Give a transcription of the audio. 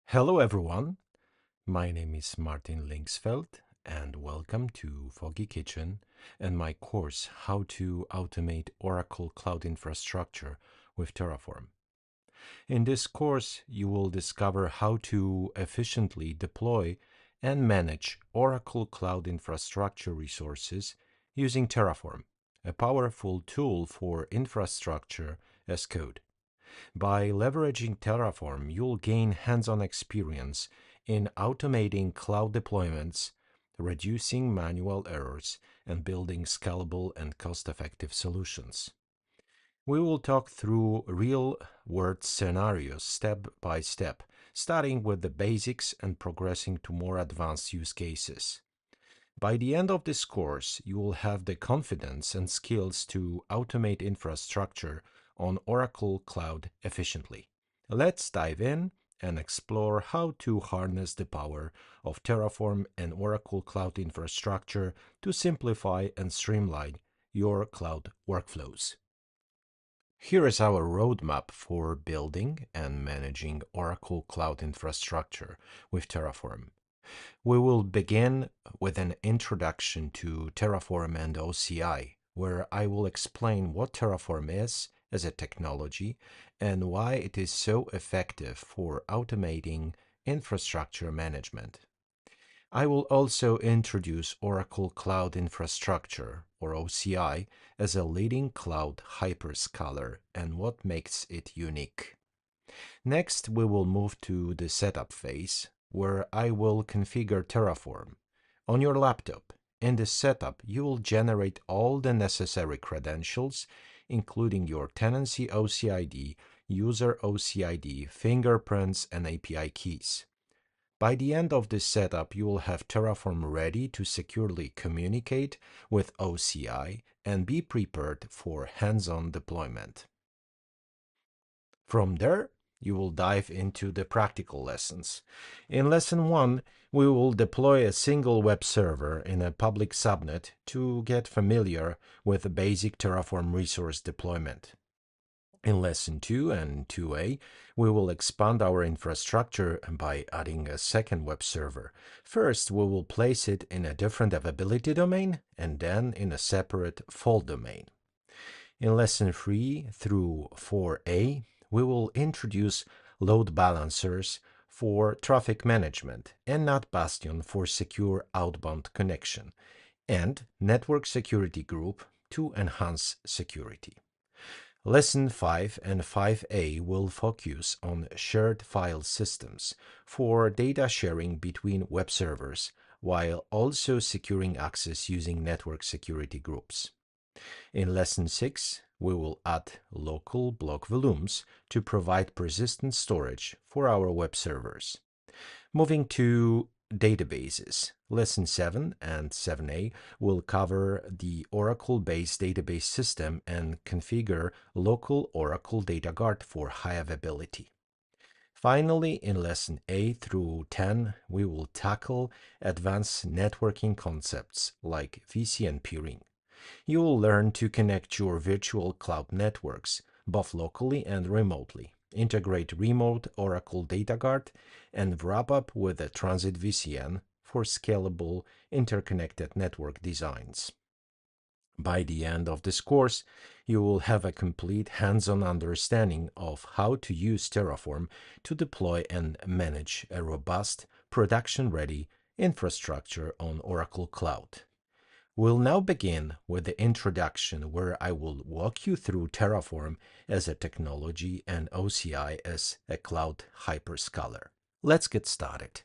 Hello everyone, my name is Martin Linxfeld and welcome to Foggy Kitchen and my course How to Automate Oracle Cloud Infrastructure with Terraform. In this course, you will discover how to efficiently deploy and manage Oracle Cloud Infrastructure resources using Terraform, a powerful tool for infrastructure as code. By leveraging Terraform, you'll gain hands-on experience in automating cloud deployments, reducing manual errors, and building scalable and cost-effective solutions. We will talk through real-world scenarios step by step, starting with the basics and progressing to more advanced use cases. By the end of this course, you will have the confidence and skills to automate infrastructure on Oracle Cloud efficiently. Let's dive in and explore how to harness the power of Terraform and Oracle Cloud Infrastructure to simplify and streamline your cloud workflows. Here is our roadmap for building and managing Oracle Cloud Infrastructure with Terraform. We will begin with an introduction to Terraform and OCI, where I will explain what Terraform is as a technology and why it is so effective for automating infrastructure management. I will also introduce Oracle Cloud Infrastructure, or OCI, as a leading cloud hyperscaler and what makes it unique. Next, we will move to the setup phase, where I will configure Terraform. On your laptop, in the setup, you will generate all the necessary credentials, including your tenancy OCID, user OCID, fingerprints, and API keys. By the end of this setup, you will have Terraform ready to securely communicate with OCI and be prepared for hands-on deployment. From there, you will dive into the practical lessons. In Lesson 1, we will deploy a single web server in a public subnet to get familiar with the basic Terraform resource deployment. In Lesson 2 and 2a, we will expand our infrastructure by adding a second web server. First, we will place it in a different availability domain and then in a separate fault domain. In Lesson 3 through 4a, we will introduce load balancers for traffic management and NAT Bastion for secure outbound connection, and network security group to enhance security. Lesson 5 and 5a will focus on shared file systems for data sharing between web servers, while also securing access using network security groups. In Lesson 6, we will add local block volumes to provide persistent storage for our web servers. Moving to databases, Lesson 7 and 7a will cover the Oracle-based database system and configure local Oracle Data Guard for high availability. Finally, in Lesson 8 through 10, we will tackle advanced networking concepts like VCN peering. You will learn to connect your virtual cloud networks, both locally and remotely, integrate remote Oracle Data Guard, and wrap up with a transit VCN for scalable interconnected network designs. By the end of this course, you will have a complete hands-on understanding of how to use Terraform to deploy and manage a robust, production-ready infrastructure on Oracle Cloud. We'll now begin with the introduction, where I will walk you through Terraform as a technology and OCI as a cloud hyperscaler. Let's get started.